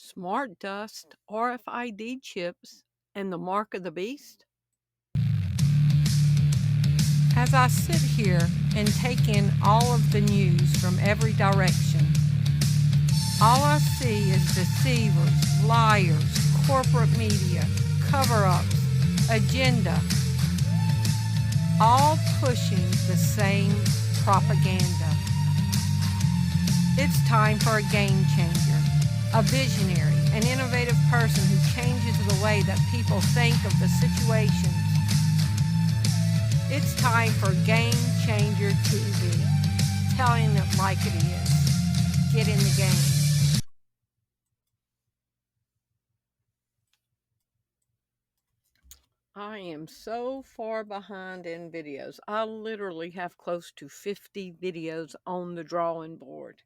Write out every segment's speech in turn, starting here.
Smart dust, RFID chips, and the mark of the beast? As I sit here and take in all of the news from every direction, all I see is deceivers, liars, corporate media, cover-ups, agenda, all pushing the same propaganda. It's time for a game changer, a visionary, an innovative person who changes the way that people think of the situations. It's time for Game Changer TV, telling it like it is. Get in the game. I am so far behind in videos. I literally have close to 50 videos on the drawing board.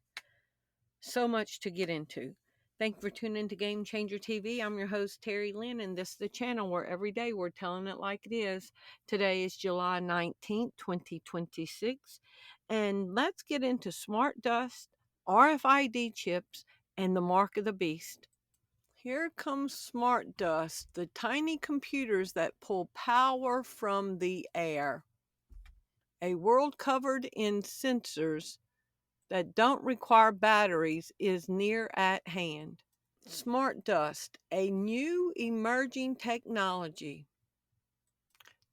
So much to get into. Thank you for tuning into Game Changer TV. I'm your host, Terri Lynn, and this is the channel where every day we're telling it like it is. Today is July 19th, 2026, and let's get into smart dust, RFID chips, and the mark of the beast. Here comes smart dust, the tiny computers that pull power from the air. A world covered in sensors that don't require batteries is near at hand. Smart dust, a new emerging technology.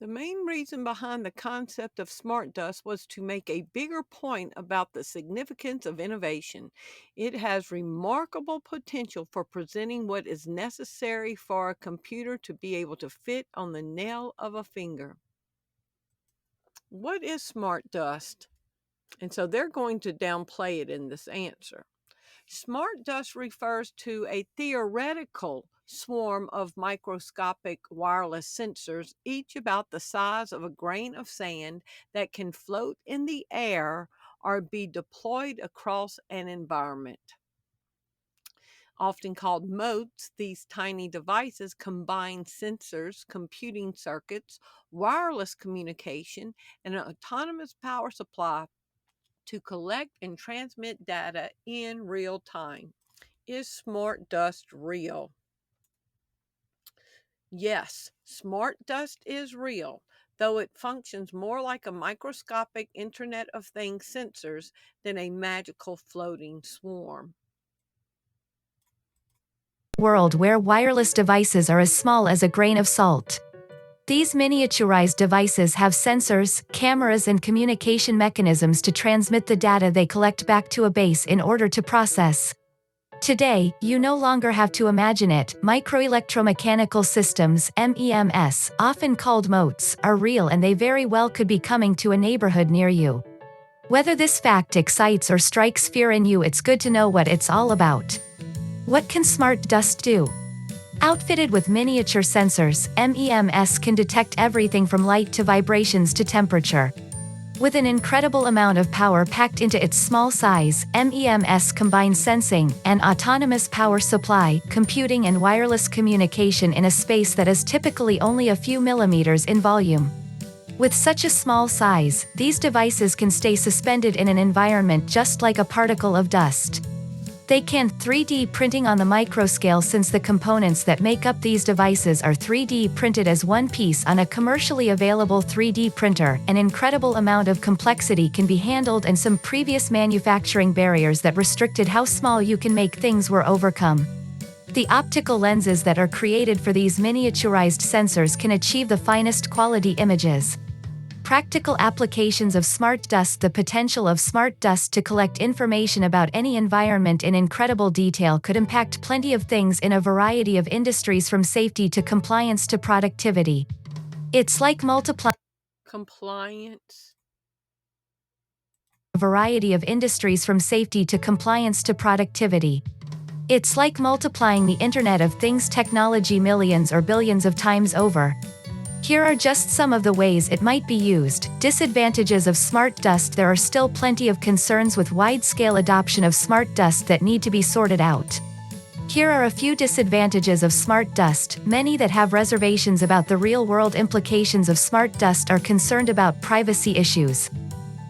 The main reason behind the concept of smart dust was to make a bigger point about the significance of innovation. It has remarkable potential for presenting what is necessary for a computer to be able to fit on the nail of a finger. What is smart dust? And so they're going to downplay it in this answer. Smart dust refers to a theoretical swarm of microscopic wireless sensors, each about the size of a grain of sand, that can float in the air or be deployed across an environment. Often called motes, these tiny devices combine sensors, computing circuits, wireless communication, and an autonomous power supply to collect and transmit data in real time. Is smart dust real? Yes, smart dust is real, though it functions more like a microscopic Internet of Things sensors than a magical floating swarm. World where wireless devices are as small as a grain of salt. These miniaturized devices have sensors, cameras, and communication mechanisms to transmit the data they collect back to a base in order to process. Today, you no longer have to imagine it. Microelectromechanical systems, MEMS, often called motes, are real, and they very well could be coming to a neighborhood near you. Whether this fact excites or strikes fear in you, it's good to know what it's all about. What can smart dust do? Outfitted with miniature sensors, MEMS can detect everything from light to vibrations to temperature. With an incredible amount of power packed into its small size, MEMS combines sensing, an autonomous power supply, computing, and wireless communication in a space that is typically only a few millimeters in volume. With such a small size, these devices can stay suspended in an environment just like a particle of dust. They can 3D printing on the microscale, since the components that make up these devices are 3D printed as one piece on a commercially available 3D printer. An incredible amount of complexity can be handled, and some previous manufacturing barriers that restricted how small you can make things were overcome. The optical lenses that are created for these miniaturized sensors can achieve the finest quality images. Practical applications of smart dust. The potential of smart dust to collect information about any environment in incredible detail could impact plenty of things in a variety of industries, from safety to compliance to productivity. It's like multiplying Compliance. a variety of industries from safety to compliance to productivity. It's like multiplying the Internet of Things technology millions or billions of times over. Here are just some of the ways it might be used. Disadvantages of smart dust. There are still plenty of concerns with wide-scale adoption of smart dust that need to be sorted out. Here are a few disadvantages of smart dust. Many that have reservations about the real-world implications of smart dust are concerned about privacy issues.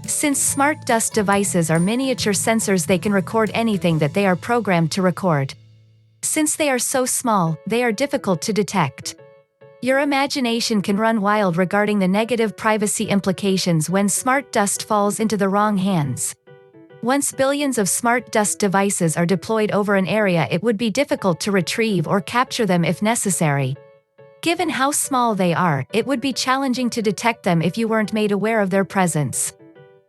Since smart dust devices are miniature sensors, they can record anything that they are programmed to record. Since they are so small, they are difficult to detect. Your imagination can run wild regarding the negative privacy implications when smart dust falls into the wrong hands. Once billions of smart dust devices are deployed over an area, it would be difficult to retrieve or capture them if necessary. Given how small they are, it would be challenging to detect them if you weren't made aware of their presence.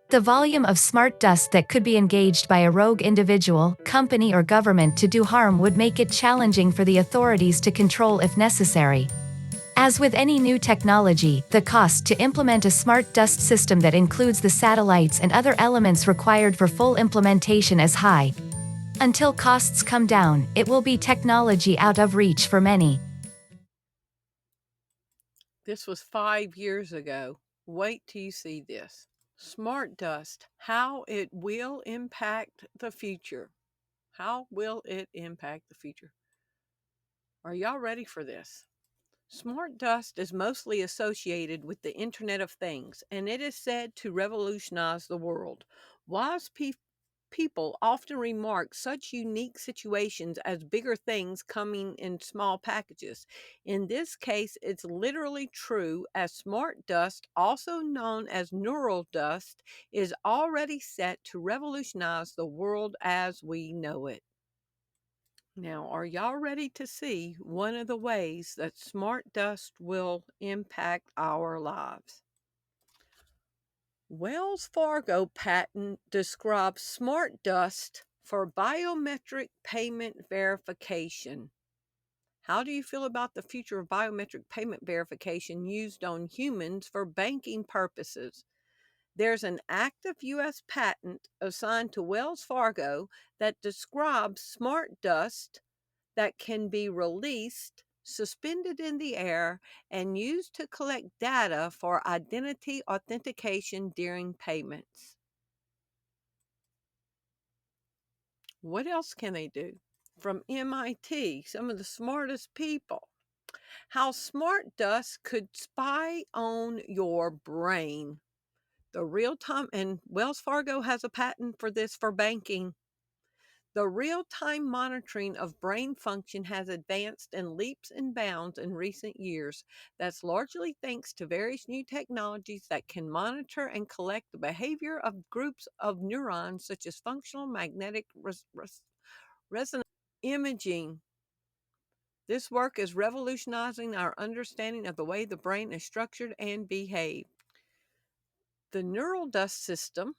The volume of smart dust that could be engaged by a rogue individual, company or government to do harm would make it challenging for the authorities to control if necessary. As with any new technology, the cost to implement a smart dust system that includes the satellites and other elements required for full implementation is high. Until costs come down, it will be technology out of reach for many. This was 5 years ago. Wait till you see this. Smart dust, how it will impact the future. How will it impact the future? Are y'all ready for this? Smart dust is mostly associated with the Internet of Things, and it is said to revolutionize the world. Wise people often remark such unique situations as bigger things coming in small packages. In this case, it's literally true, as smart dust, also known as neural dust, is already set to revolutionize the world as we know it. Now, are y'all ready to see one of the ways that smart dust will impact our lives? Wells Fargo patent describes smart dust for biometric payment verification. How do you feel about the future of biometric payment verification used on humans for banking purposes? There's an active U.S. patent assigned to Wells Fargo that describes smart dust that can be released, suspended in the air, and used to collect data for identity authentication during payments. What else can they do? From MIT, some of the smartest people. How smart dust could spy on your brain. The real time, and Wells Fargo has a patent for this for banking. The real-time monitoring of brain function has advanced in leaps and bounds in recent years. That's largely thanks to various new technologies that can monitor and collect the behavior of groups of neurons, such as functional magnetic resonance imaging. This work is revolutionizing our understanding of the way the brain is structured and behaves. The neural dust system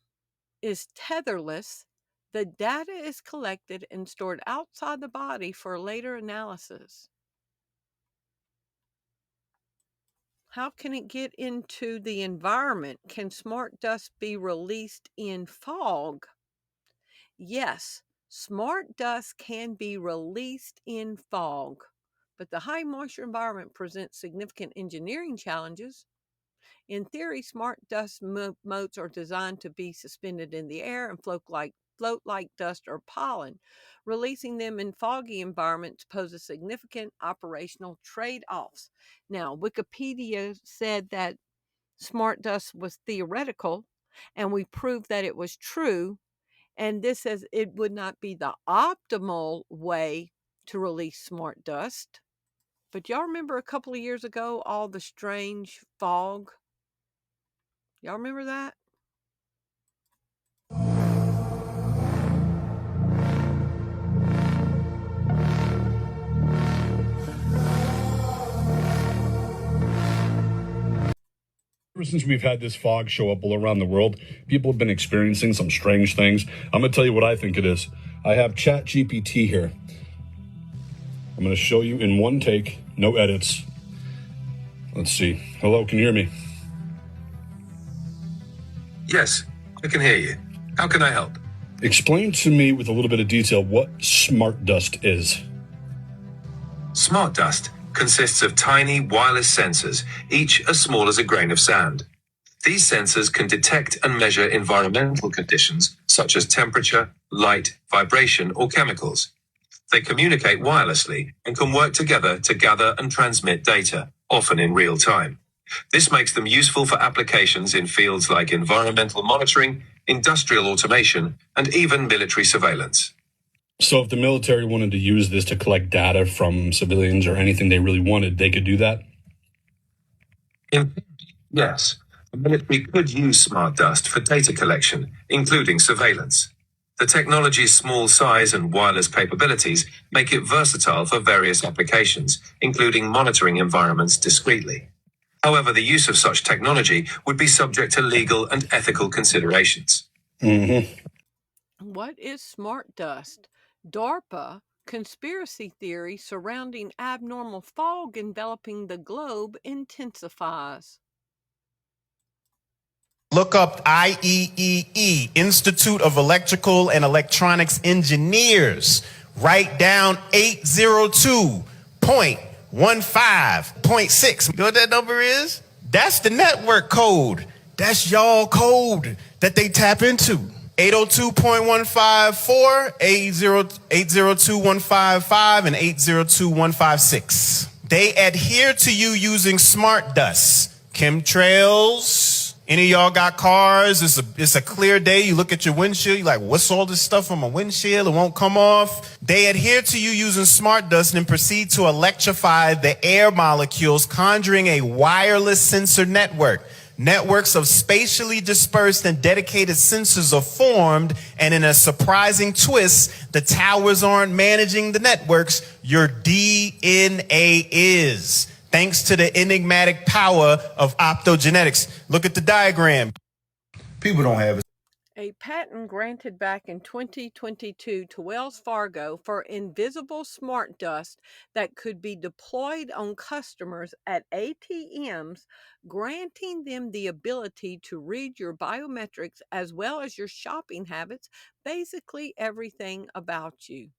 is tetherless. The data is collected and stored outside the body for later analysis. How can it get into the environment? Can smart dust be released in fog? Yes, smart dust can be released in fog, but the high moisture environment presents significant engineering challenges. In theory, smart dust motes are designed to be suspended in the air and float like dust or pollen. Releasing them in foggy environments poses significant operational trade-offs. Now, Wikipedia said that smart dust was theoretical, and we proved that it was true. And this says it would not be the optimal way to release smart dust. But y'all remember a couple of years ago, all the strange fog? Y'all remember that? Ever since we've had this fog show up all around the world, people have been experiencing some strange things. I'm going to tell you what I think it is. I have ChatGPT here. I'm going to show you in one take, no edits. Let's see. Hello, can you hear me? Yes, I can hear you. How can I help? Explain to me with a little bit of detail what smart dust is. Smart dust consists of tiny wireless sensors, each as small as a grain of sand. These sensors can detect and measure environmental conditions such as temperature, light, vibration, or chemicals. They communicate wirelessly and can work together to gather and transmit data, often in real time. This makes them useful for applications in fields like environmental monitoring, industrial automation, and even military surveillance. So if the military wanted to use this to collect data from civilians or anything they really wanted, they could do that? Yes, the military could use smart dust for data collection, including surveillance. The technology's small size and wireless capabilities make it versatile for various applications, including monitoring environments discreetly. However, the use of such technology would be subject to legal and ethical considerations. What is smart dust? DARPA conspiracy theory surrounding abnormal fog enveloping the globe intensifies. Look up IEEE, Institute of Electrical and Electronics Engineers. Write down 802.15.6. You know what that number is? That's the network code. That's y'all code that they tap into. 802.154, 802.155, and 802.156. They adhere to you using smart dust. Chemtrails. Any of y'all got cars? It's a clear day. You look at your windshield. You're like, what's all this stuff on my windshield? It won't come off. They adhere to you using smart dust and proceed to electrify the air molecules, conjuring a wireless sensor network. Networks of spatially dispersed and dedicated sensors are formed, and in a surprising twist, the towers aren't managing the networks. Your DNA is. Thanks to the enigmatic power of optogenetics. Look at the diagram. People don't have it. A patent granted back in 2022 to Wells Fargo for invisible smart dust that could be deployed on customers at ATMs, granting them the ability to read your biometrics as well as your shopping habits, basically everything about you.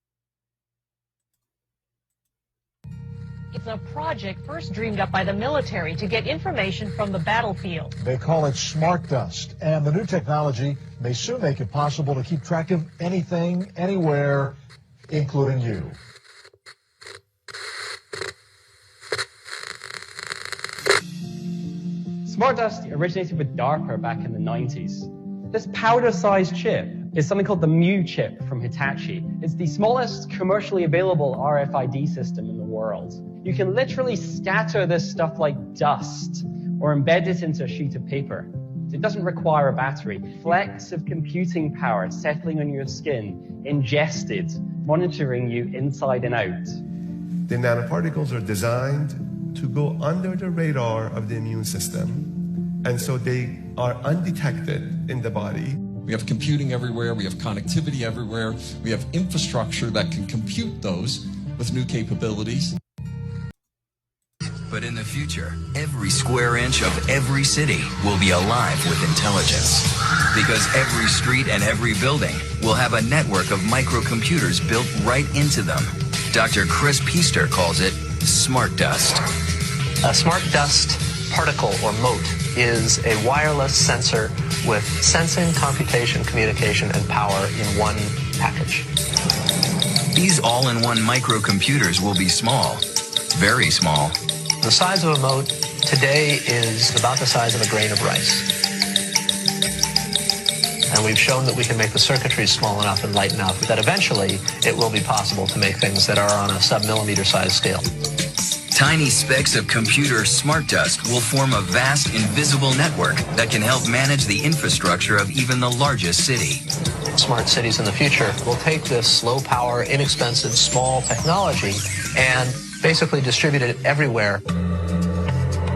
It's a project first dreamed up by the military to get information from the battlefield. They call it smart dust, and the new technology may soon make it possible to keep track of anything, anywhere, including you. Smart dust originated with DARPA back in the 90s. This powder-sized chip is something called the Mu chip from Hitachi. It's the smallest commercially available RFID system in the world. You can literally scatter this stuff like dust or embed it into a sheet of paper. It doesn't require a battery. Flecks of computing power settling on your skin, ingested, monitoring you inside and out. The nanoparticles are designed to go under the radar of the immune system, and so they are undetected in the body. We have computing everywhere, we have connectivity everywhere, we have infrastructure that can compute those with new capabilities. But in the future, every square inch of every city will be alive with intelligence. Because every street and every building will have a network of microcomputers built right into them. Dr. Chris Piester calls it smart dust. A smart dust particle, or mote, is a wireless sensor with sensing, computation, communication, and power in one package. These all-in-one microcomputers will be small, very small. The size of a mote today is about the size of a grain of rice. And we've shown that we can make the circuitry small enough and light enough that eventually it will be possible to make things that are on a sub-millimeter size scale. Tiny specks of computer smart dust will form a vast invisible network that can help manage the infrastructure of even the largest city. Smart cities in the future will take this low-power, inexpensive, small technology and basically distribute it everywhere.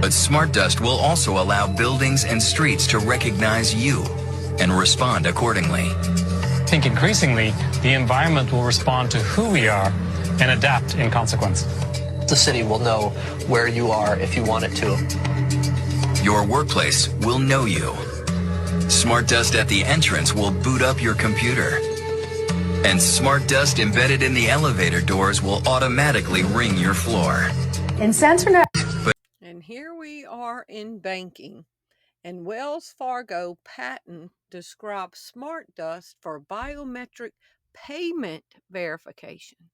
But smart dust will also allow buildings and streets to recognize you and respond accordingly. I think increasingly the environment will respond to who we are and adapt in consequence. The city will know where you are if you want it to. Your workplace will know you. Smart dust at the entrance will boot up your computer. And smart dust embedded in the elevator doors will automatically ring your floor. In SensorNet. And here we are in banking. And Wells Fargo patent describes smart dust for biometric payment verification.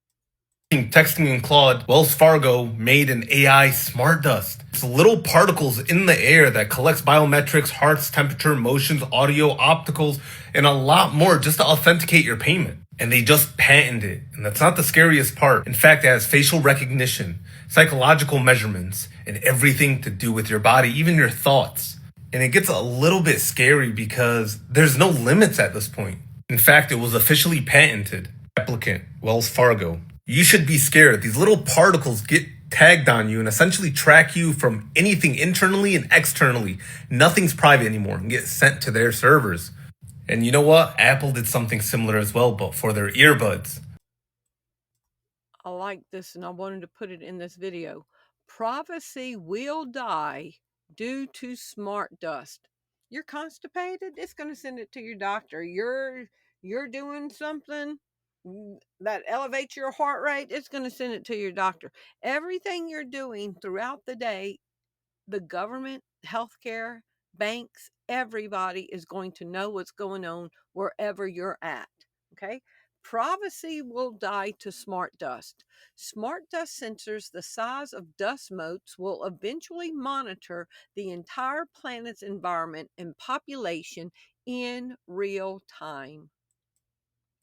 Texting in Claude, Wells Fargo made an AI smart dust. It's little particles in the air that collects biometrics, hearts, temperature, motions, audio, opticals, and a lot more just to authenticate your payment. And they just patented it. And that's not the scariest part. In fact, it has facial recognition, psychological measurements, and everything to do with your body, even your thoughts. And it gets a little bit scary because there's no limits at this point. In fact, it was officially patented. Applicant, Wells Fargo. You should be scared. These little particles get tagged on you and essentially track you from anything internally and externally. Nothing's private anymore and get sent to their servers. And you know what? Apple did something similar as well, but for their earbuds. I like this and I wanted to put it in this video. Privacy will die due to smart dust. You're constipated, it's going to send it to your doctor. You're doing something that elevates your heart rate, it's going to send it to your doctor. Everything you're doing throughout the day, the government, healthcare, banks, everybody is going to know what's going on wherever you're at. Okay. Privacy will die to smart dust. Smart dust sensors the size of dust motes will eventually monitor the entire planet's environment and population in real time.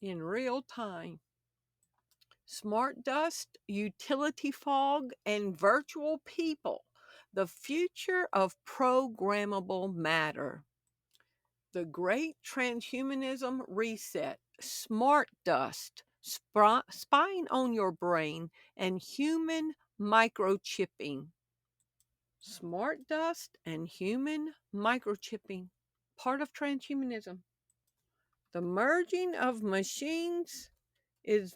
In real time. Smart dust, utility fog, and virtual people. The future of programmable matter. The Great Transhumanism Reset. Smart dust, spying on your brain, and human microchipping. Smart dust and human microchipping. Part of transhumanism. The merging of machines is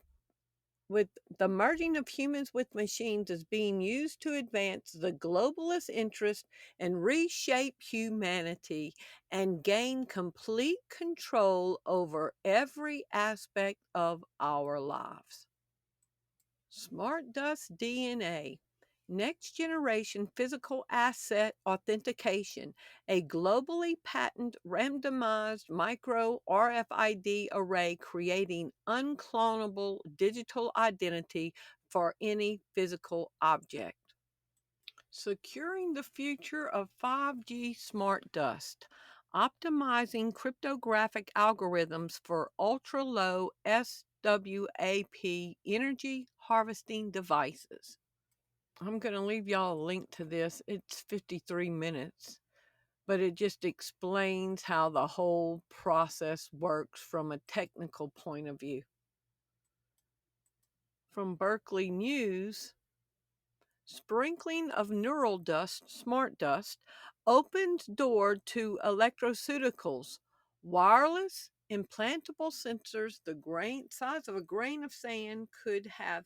with the merging of humans with machines is being used to advance the globalist interest and reshape humanity and gain complete control over every aspect of our lives. Smart dust DNA. Next generation physical asset authentication, a globally patented randomized micro RFID array creating unclonable digital identity for any physical object. Securing the future of 5G smart dust, optimizing cryptographic algorithms for ultra-low SWAP energy harvesting devices. I'm going to leave y'all a link to this. It's 53 minutes, but it just explains how the whole process works from a technical point of view. From Berkeley News, sprinkling of neural dust, smart dust, opens door to electroceuticals, wireless, implantable sensors the size of a grain of sand could have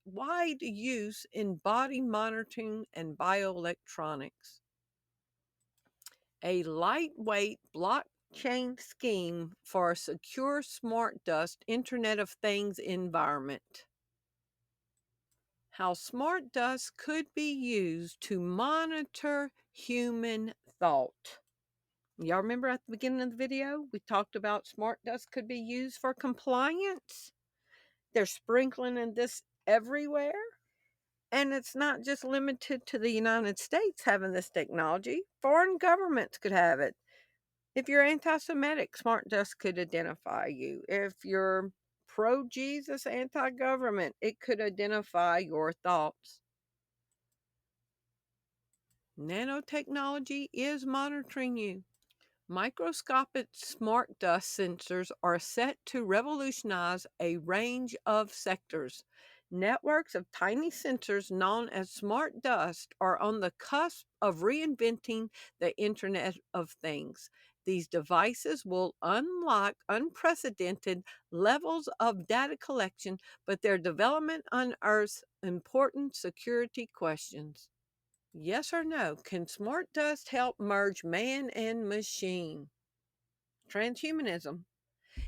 wide use in body monitoring and bioelectronics. A lightweight blockchain scheme for a secure smart dust Internet of Things environment. How smart dust could be used to monitor human thought. Y'all remember at the beginning of the video, we talked about smart dust could be used for compliance? They're sprinkling this everywhere. And it's not just limited to the United States having this technology. Foreign governments could have it. If you're anti-Semitic, smart dust could identify you. If you're pro-Jesus, anti-government, it could identify your thoughts. Nanotechnology is monitoring you. Microscopic smart dust sensors are set to revolutionize a range of sectors. Networks of tiny sensors known as smart dust are on the cusp of reinventing the Internet of Things. These devices will unlock unprecedented levels of data collection, but their development unearths important security questions. Yes or no? Can smart dust help merge man and machine? Transhumanism.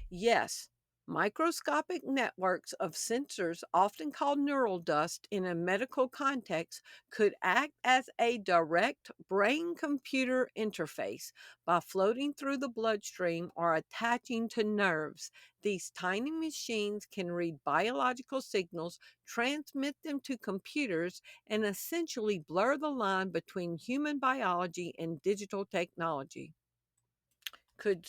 Yes. Microscopic networks of sensors, often called neural dust in a medical context, could act as a direct brain-computer interface by floating through the bloodstream or attaching to nerves. These tiny machines can read biological signals, transmit them to computers, and essentially blur the line between human biology and digital technology. Could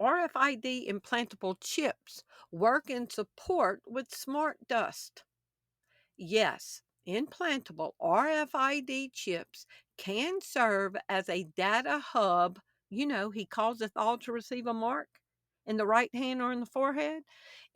RFID implantable chips work in support with smart dust? Yes, implantable RFID chips can serve as a data hub. He causeth all to receive a mark in the right hand or in the forehead.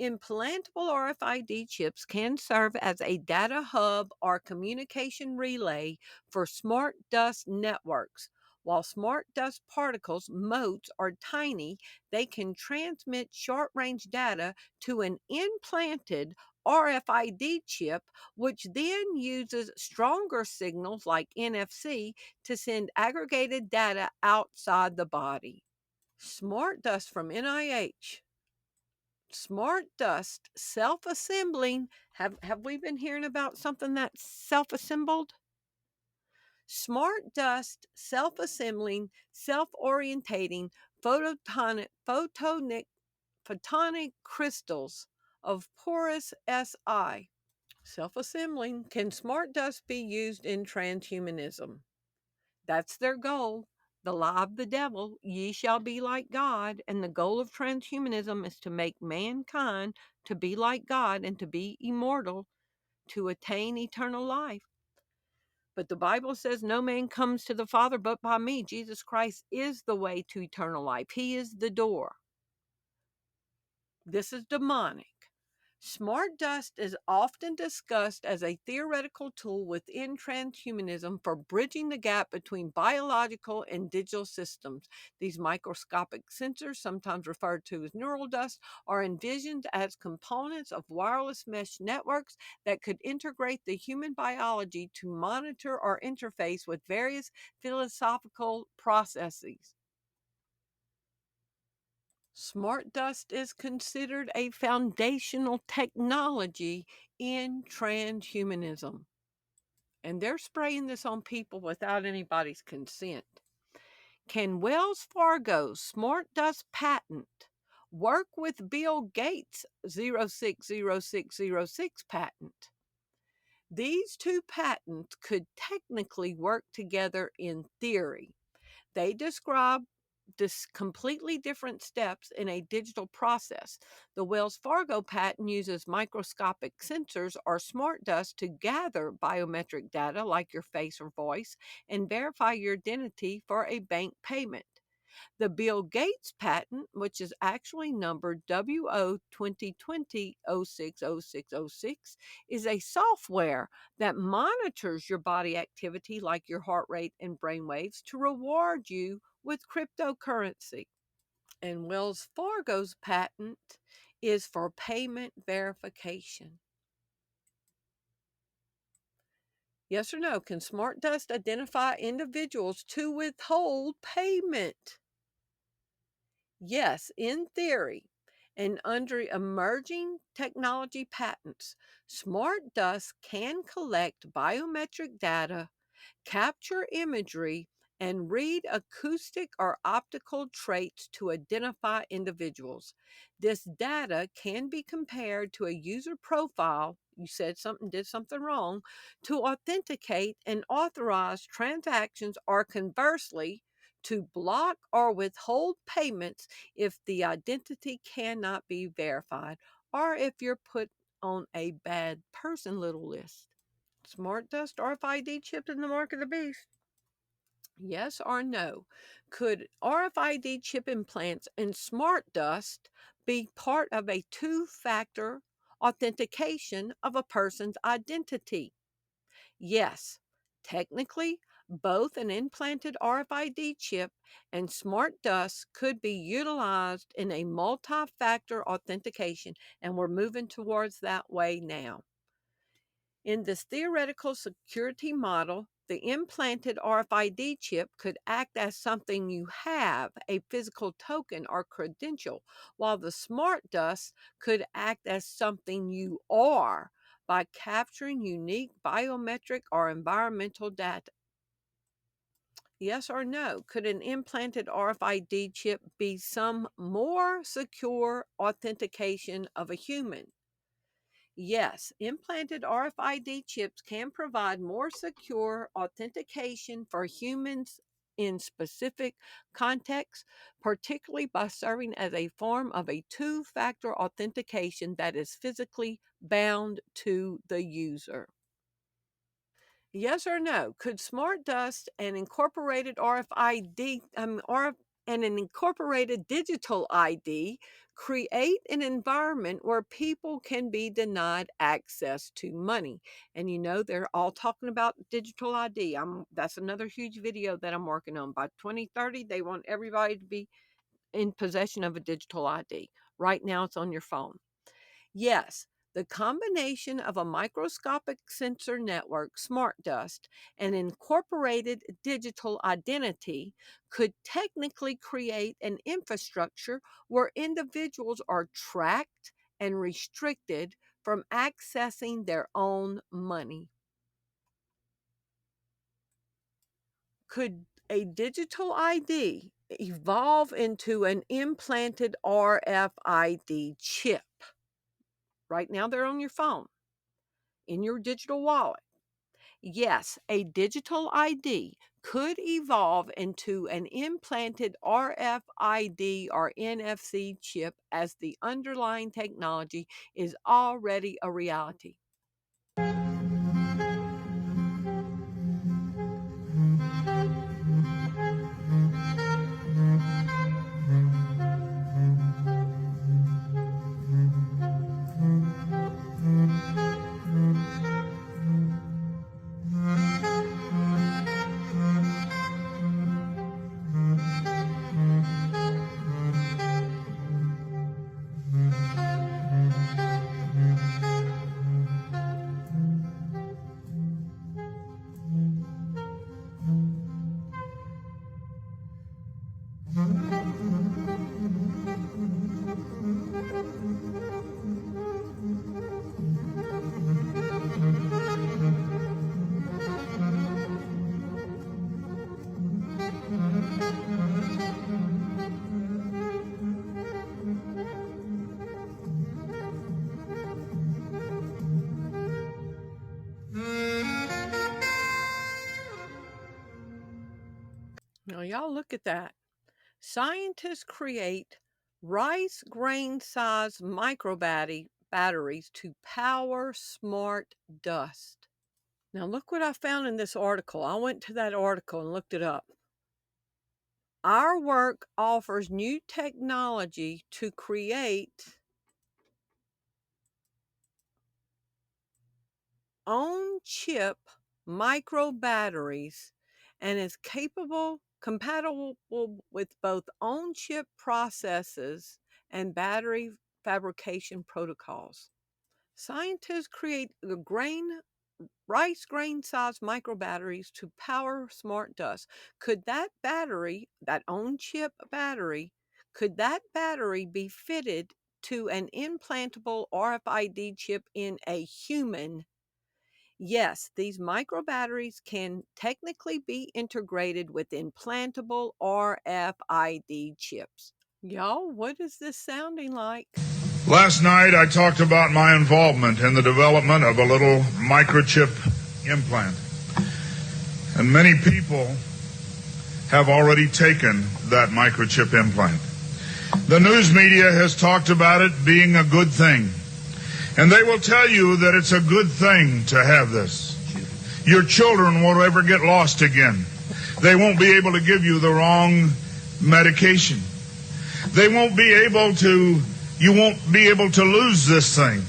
Implantable RFID chips can serve as a data hub or communication relay for smart dust networks. While smart dust particles, motes, are tiny, they can transmit short range data to an implanted RFID chip, which then uses stronger signals like NFC to send aggregated data outside the body. Smart dust from NIH. Smart dust self-assembling. Have we been hearing about something that's self-assembled? Smart dust self-assembling, self-orientating photonic crystals of porous Si. Self-assembling. Can smart dust be used in transhumanism? That's their goal. The lie of the devil, ye shall be like God. And the goal of transhumanism is to make mankind to be like God and to be immortal, to attain eternal life. But the Bible says no man comes to the Father but by me. Jesus Christ is the way to eternal life. He is the door. This is demonic. Smart dust is often discussed as a theoretical tool within transhumanism for bridging the gap between biological and digital systems. These microscopic sensors, sometimes referred to as neural dust, are envisioned as components of wireless mesh networks that could integrate the human biology to monitor or interface with various philosophical processes. Smart dust is considered a foundational technology in transhumanism. And they're spraying this on people without anybody's consent. Can Wells Fargo's smart dust patent work with Bill Gates' 060606 patent? These two patents could technically work together in theory. They describe completely different steps in a digital process. The Wells Fargo patent uses microscopic sensors or smart dust to gather biometric data like your face or voice and verify your identity for a bank payment. The Bill Gates patent, which is actually numbered WO 2020-060606, is a software that monitors your body activity like your heart rate and brain waves to reward you with cryptocurrency. And Wells Fargo's patent is for payment verification. Yes or no? Can smart dust identify individuals to withhold payment? Yes, in theory. And under emerging technology patents, smart dust can collect biometric data, capture imagery, and read acoustic or optical traits to identify individuals. This data can be compared to a user profile. You said did something wrong, to authenticate and authorize transactions, or conversely, to block or withhold payments if the identity cannot be verified, or if you're put on a bad person little list. Smart dust RFID chip in the mark of the beast? Yes or no? Could RFID chip implants and smart dust be part of a two-factor authentication of a person's identity? Yes. Technically, both an implanted RFID chip and smart dust could be utilized in a multi-factor authentication, and we're moving towards that way now. In this theoretical security model, the implanted RFID chip could act as something you have, a physical token or credential, while the smart dust could act as something you are by capturing unique biometric or environmental data. Yes or no? Could an implanted RFID chip be some more secure authentication of a human? Yes, implanted RFID chips can provide more secure authentication for humans in specific contexts, particularly by serving as a form of a two-factor authentication that is physically bound to the user. Yes or no? Could smart dust and incorporated RFID and an incorporated digital ID create an environment where people can be denied access to money? And you know, they're all talking about digital ID. That's another huge video that I'm working on. By 2030, they want everybody to be in possession of a digital ID. Right now, it's on your phone. Yes, the combination of a microscopic sensor network, smart dust, and incorporated digital identity could technically create an infrastructure where individuals are tracked and restricted from accessing their own money. Could a digital ID evolve into an implanted RFID chip? Right now, they're on your phone, in your digital wallet. Yes, a digital ID could evolve into an implanted RFID or NFC chip, as the underlying technology is already a reality. Now, y'all look at that. Scientists create rice grain sized micro batteries to power smart dust. Now, look what I found in this article. I went to that article and looked it up. Our work offers new technology to create on-chip micro batteries and is compatible with both on-chip processes and battery fabrication protocols. Scientists create rice grain sized micro batteries to power smart dust. Could that battery, that on-chip battery, could that battery be fitted to an implantable RFID chip in a human? Yes, these micro batteries can technically be integrated with implantable RFID chips. Y'all, what is this sounding like? Last night I talked about my involvement in the development of a little microchip implant. And many people have already taken that microchip implant. The news media has talked about it being a good thing. And they will tell you that it's a good thing to have this. Your children won't ever get lost again. They won't be able to give you the wrong medication. They won't be able to, you won't be able to lose this thing.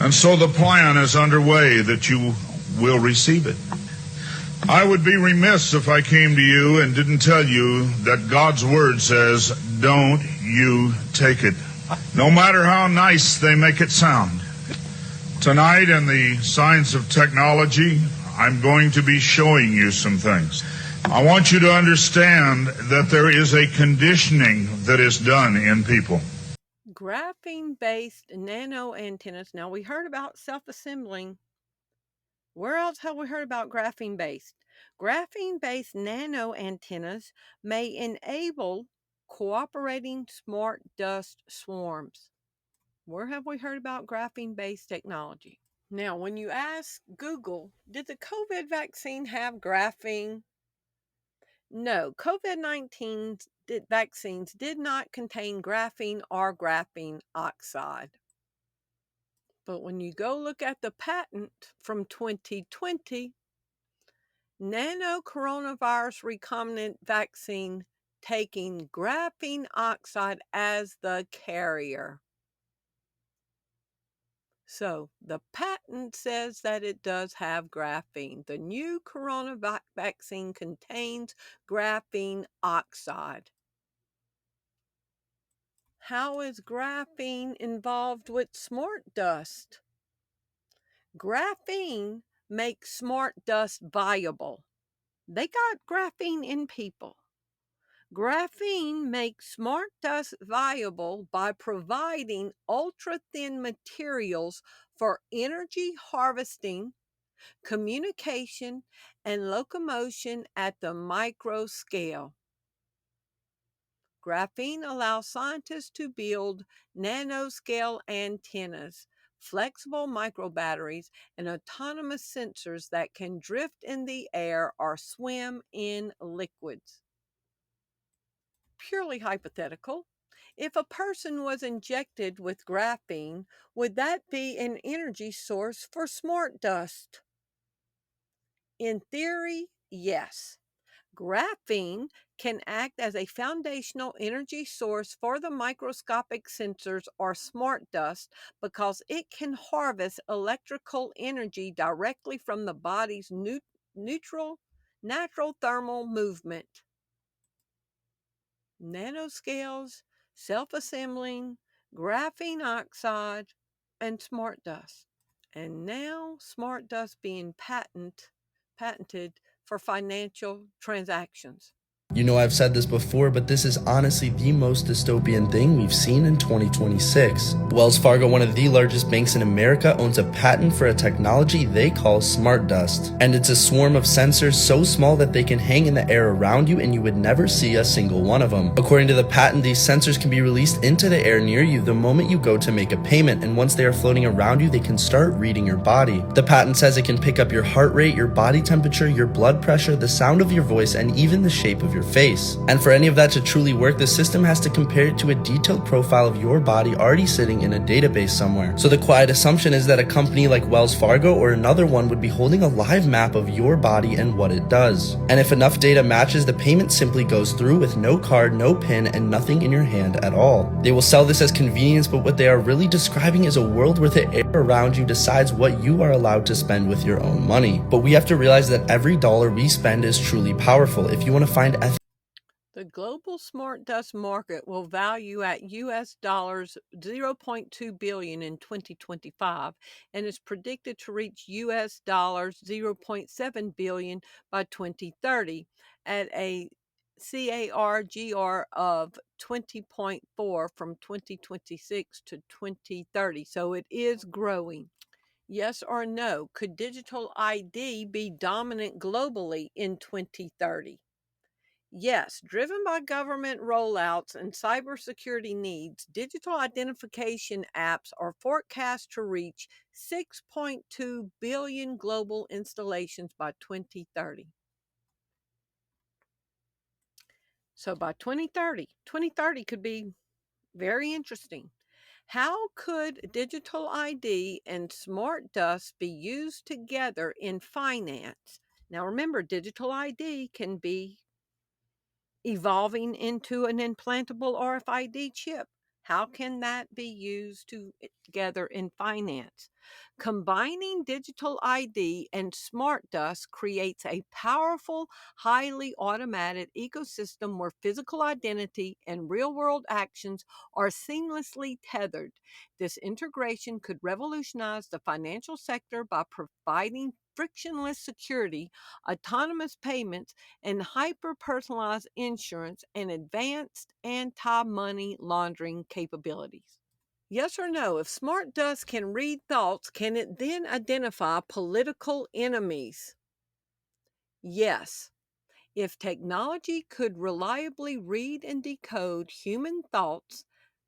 And so the plan is underway that you will receive it. I would be remiss if I came to you and didn't tell you that God's word says, don't you take it. No matter how nice they make it sound. Tonight in the Science of Technology, I'm going to be showing you some things. I want you to understand that there is a conditioning that is done in people. Graphene-based nano antennas. Now, we heard about self-assembling. Where else have we heard about graphene-based? Graphene-based nano antennas may enable cooperating smart dust swarms. Where have we heard about graphene-based technology? Now, when you ask Google, did the COVID vaccine have graphene? No, COVID-19 vaccines did not contain graphene or graphene oxide. But when you go look at the patent from 2020, nano coronavirus recombinant vaccine taking graphene oxide as the carrier. So the patent says that it does have graphene. The new coronavirus vaccine contains graphene oxide. How is graphene involved with smart dust? Graphene makes smart dust viable. They got graphene in people. Graphene makes smart dust viable by providing ultra-thin materials for energy harvesting, communication, and locomotion at the micro scale. Graphene allows scientists to build nanoscale antennas, flexible microbatteries, and autonomous sensors that can drift in the air or swim in liquids. Purely hypothetical. If a person was injected with graphene, would that be an energy source for smart dust? In theory, yes. Graphene can act as a foundational energy source for the microscopic sensors or smart dust because it can harvest electrical energy directly from the body's natural thermal movement. Nanoscales, self-assembling, graphene oxide, and smart dust. And now smart dust being patented for financial transactions. You know, I've said this before, but this is honestly the most dystopian thing we've seen in 2026. Wells Fargo, one of the largest banks in America, owns a patent for a technology they call smart dust. And it's a swarm of sensors so small that they can hang in the air around you and you would never see a single one of them. According to the patent, these sensors can be released into the air near you the moment you go to make a payment, and once they are floating around you, they can start reading your body. The patent says it can pick up your heart rate, your body temperature, your blood pressure, the sound of your voice, and even the shape of your face. And for any of that to truly work, the system has to compare it to a detailed profile of your body already sitting in a database somewhere. So the quiet assumption is that a company like Wells Fargo or another one would be holding a live map of your body and what it does. And if enough data matches, the payment simply goes through with no card, no pin, and nothing in your hand at all. They will sell this as convenience, but what they are really describing is a world where the air around you decides what you are allowed to spend with your own money. But we have to realize that every dollar we spend is truly powerful. If you want to find the global smart dust market will value at US dollars 0.2 billion in 2025 and is predicted to reach US dollars 0.7 billion by 2030 at a CAGR of 20.4 from 2026 to 2030. So it is growing. Yes or no? Could digital ID be dominant globally in 2030? Yes, driven by government rollouts and cybersecurity needs, digital identification apps are forecast to reach 6.2 billion global installations by 2030. So by 2030 could be very interesting. How could digital ID and smart dust be used together in finance? Now remember, digital ID can be evolving into an implantable RFID chip. How can that be used together in finance? Combining digital ID and smart dust creates a powerful, highly automated ecosystem where physical identity and real-world actions are seamlessly tethered. This integration could revolutionize the financial sector by providing frictionless security, autonomous payments, and hyper-personalized insurance and advanced anti-money laundering capabilities. Yes or no? If smart dust can read thoughts, can it then identify political enemies? Yes. If technology could reliably read and decode human thoughts,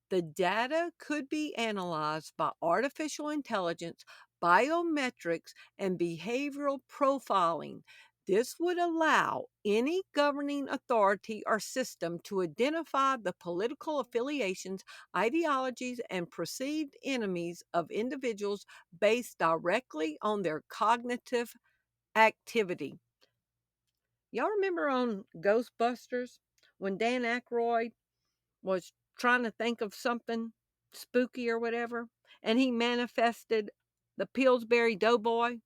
the data could be analyzed by artificial intelligence, biometrics, and behavioral profiling. This would allow any governing authority or system to identify the political affiliations, ideologies, and perceived enemies of individuals based directly on their cognitive activity. Y'all remember on Ghostbusters when Dan Aykroyd was trying to think of something spooky or whatever, and he manifested the Pillsbury Doughboy?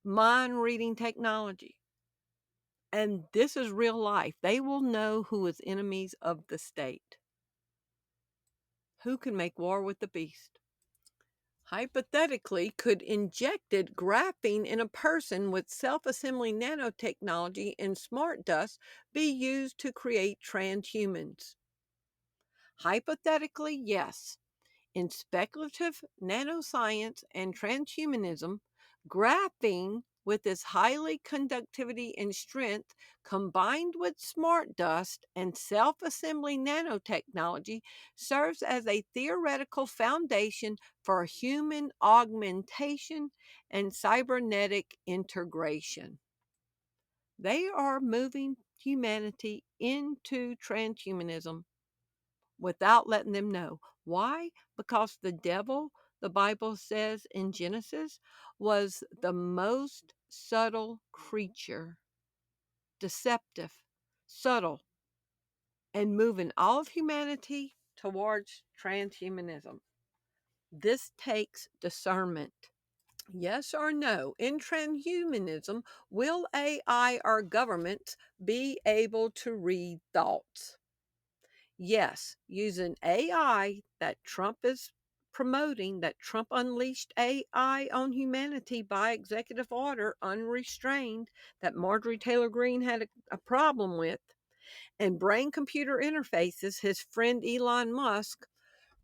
Mind reading technology. And this is real life. They will know who is enemies of the state. Who can make war with the beast? Hypothetically, could injected graphene in a person with self-assembly nanotechnology and smart dust be used to create transhumans? Hypothetically, yes. In speculative nanoscience and transhumanism, graphene, with its highly conductivity and strength, combined with smart dust and self-assembly nanotechnology, serves as a theoretical foundation for human augmentation and cybernetic integration. They are moving humanity into transhumanism without letting them know. Why? Because the devil, the Bible says in Genesis, was the most subtle creature, deceptive, subtle, and moving all of humanity towards transhumanism. This takes discernment. Yes or no? In transhumanism, will AI or governments be able to read thoughts? Yes, using AI that Trump is promoting, that Trump unleashed AI on humanity by executive order, unrestrained, that Marjorie Taylor Greene had a problem with, and brain-computer interfaces, his friend Elon Musk,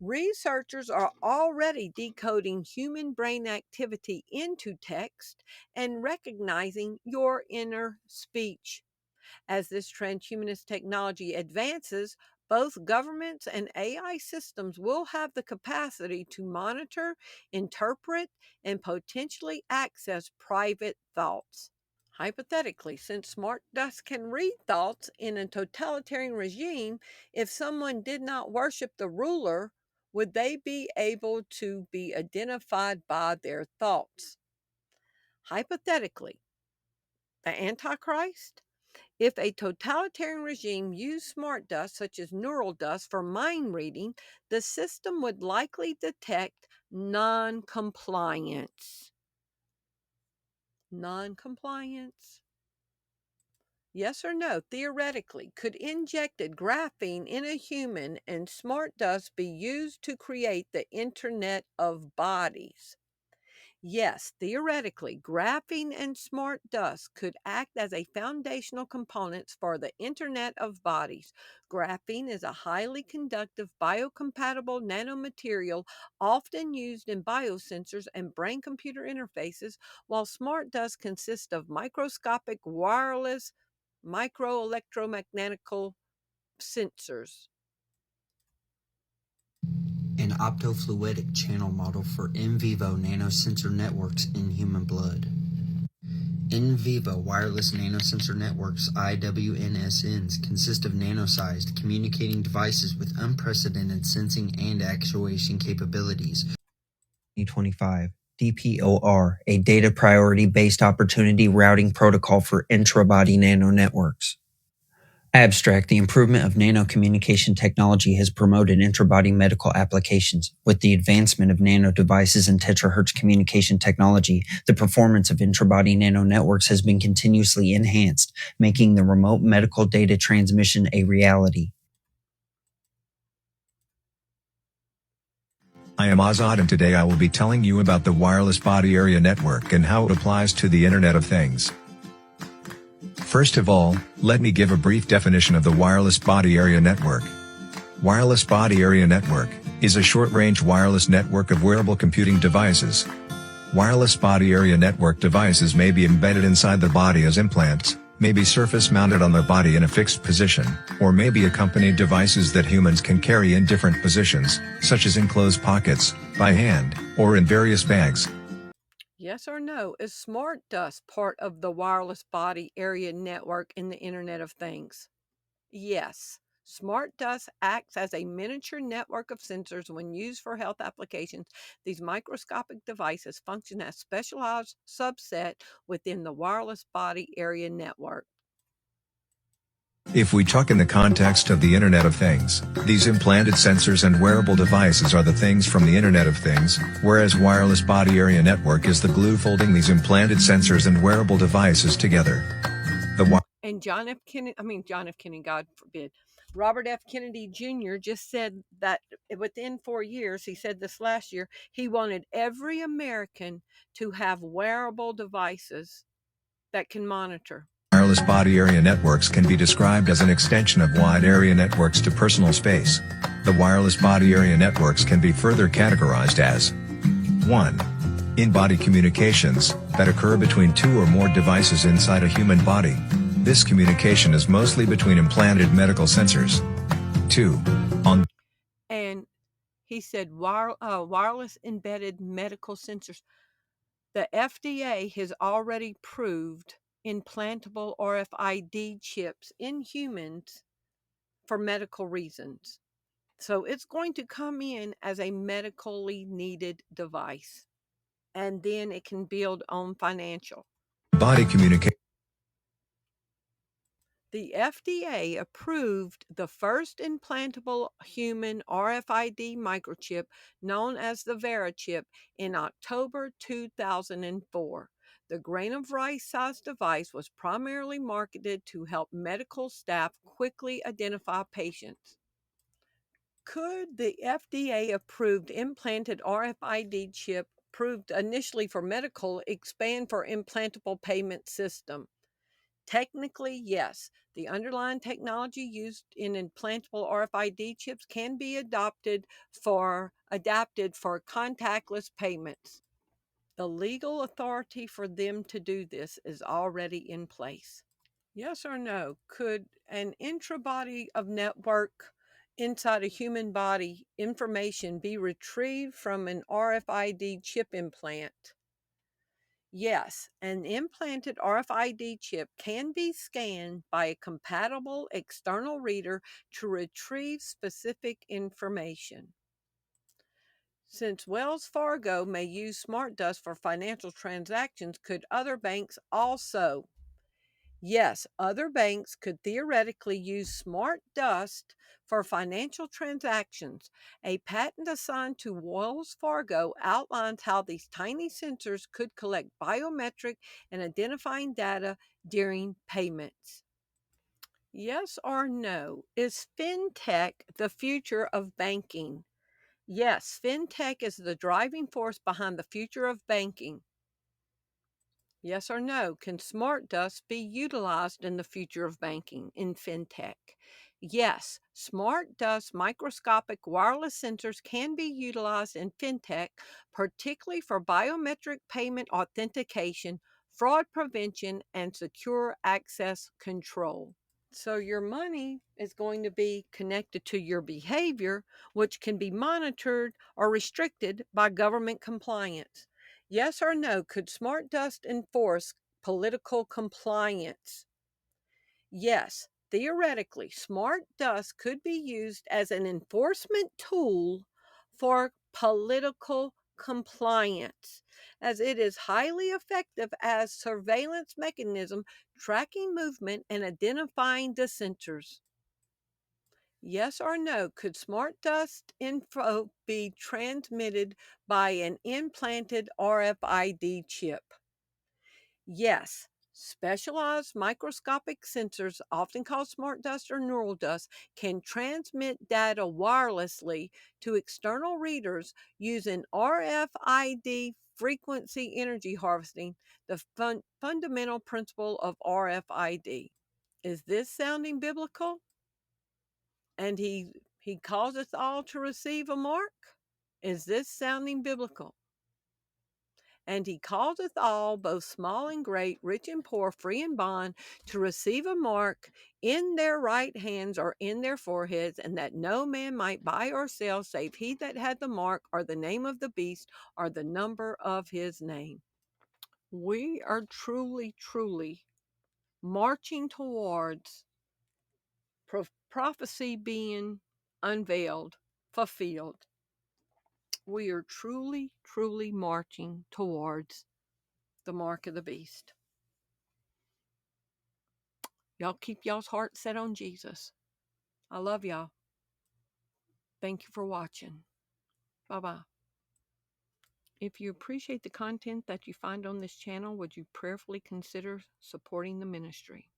researchers are already decoding human brain activity into text and recognizing your inner speech. As this transhumanist technology advances, both governments and AI systems will have the capacity to monitor, interpret, and potentially access private thoughts. Hypothetically, since smart dust can read thoughts in a totalitarian regime, if someone did not worship the ruler, would they be able to be identified by their thoughts? Hypothetically, the Antichrist? If a totalitarian regime used smart dust, such as neural dust, for mind reading, the system would likely detect non-compliance. Non-compliance? Yes or no? Theoretically, could injected graphene in a human and smart dust be used to create the Internet of Bodies? Yes, theoretically, graphene and smart dust could act as a foundational components for the Internet of Bodies. Graphene is a highly conductive, biocompatible nanomaterial often used in biosensors and brain-computer interfaces, while smart dust consists of microscopic wireless microelectromagnetical sensors. An optofluidic channel model for in vivo nanosensor networks in human blood. In vivo wireless nanosensor networks, IWNSNs, consist of nano-sized communicating devices with unprecedented sensing and actuation capabilities. 2025. DPOR, a data priority-based opportunity routing protocol for intra-body nano networks. Abstract, the improvement of nanocommunication technology has promoted intra-body medical applications. With the advancement of nano devices and terahertz communication technology, the performance of intra-body nano networks has been continuously enhanced, making the remote medical data transmission a reality. I am Azad, and today I will be telling you about the wireless body area network and how it applies to the Internet of Things. First of all, let me give a brief definition of the wireless body area network. Wireless body area network is a short-range wireless network of wearable computing devices. Wireless body area network devices may be embedded inside the body as implants, may be surface-mounted on the body in a fixed position, or may be accompanied devices that humans can carry in different positions, such as in closed pockets, by hand, or in various bags. Yes or no? Is smart dust part of the wireless body area network in the Internet of Things? Yes. Smart dust acts as a miniature network of sensors when used for health applications. These microscopic devices function as specialized subset within the wireless body area network. If we talk in the context of the Internet of Things, these implanted sensors and wearable devices are the things from the Internet of Things, whereas wireless body area network is the glue folding these implanted sensors and wearable devices together. And John F. Kennedy, God forbid, Robert F. Kennedy Jr. just said that within 4 years, he said this last year, he wanted every American to have wearable devices that can monitor. Wireless body area networks can be described as an extension of wide area networks to personal space. The wireless body area networks can be further categorized as 1. In-body communications that occur between two or more devices inside a human body. This communication is mostly between implanted medical sensors. 2. And he said wireless embedded medical sensors. The FDA has already proved implantable RFID chips in humans for medical reasons. So it's going to come in as a medically needed device. And then it can build on financial. Body communication. The FDA approved the first implantable human RFID microchip known as the VeriChip in October 2004. The grain of rice sized device was primarily marketed to help medical staff quickly identify patients. Could the FDA approved implanted RFID chip approved initially for medical expand for implantable payment system? Technically, yes. The underlying technology used in implantable RFID chips can be adapted for contactless payments. The legal authority for them to do this is already in place. Yes or no? Could an intrabody of network inside a human body information be retrieved from an RFID chip implant? Yes, an implanted RFID chip can be scanned by a compatible external reader to retrieve specific information. Since Wells Fargo may use smart dust for financial transactions, could other banks also? Yes, other banks could theoretically use smart dust for financial transactions. A patent assigned to Wells Fargo outlines how these tiny sensors could collect biometric and identifying data during payments. Yes or no? Is fintech the future of banking? Yes, fintech is the driving force behind the future of banking. Yes or no? Can smart dust be utilized in the future of banking in fintech? Yes, smart dust microscopic wireless sensors can be utilized in fintech, particularly for biometric payment authentication, fraud prevention, and secure access control. So your money is going to be connected to your behavior, which can be monitored or restricted by government compliance. Yes or no, could smart dust enforce political compliance? Yes, theoretically, smart dust could be used as an enforcement tool for political compliance, as it is highly effective as surveillance mechanism tracking movement and identifying dissenters. Yes or no, could smart dust info be transmitted by an implanted RFID chip? Yes. Specialized microscopic sensors, often called smart dust or neural dust, can transmit data wirelessly to external readers using RFID frequency energy harvesting, the fundamental principle of RFID. Is this sounding biblical? And he causeth all to receive a mark? Is this sounding biblical? And he causeth all, both small and great, rich and poor, free and bond, to receive a mark in their right hands or in their foreheads, and that no man might buy or sell save he that had the mark or the name of the beast or the number of his name. We are truly, truly marching towards prophecy being unveiled, fulfilled. We are truly, truly marching towards the mark of the beast. Y'all keep y'all's heart set on Jesus. I love y'all. Thank you for watching. Bye-bye. If you appreciate the content that you find on this channel, would you prayerfully consider supporting the ministry?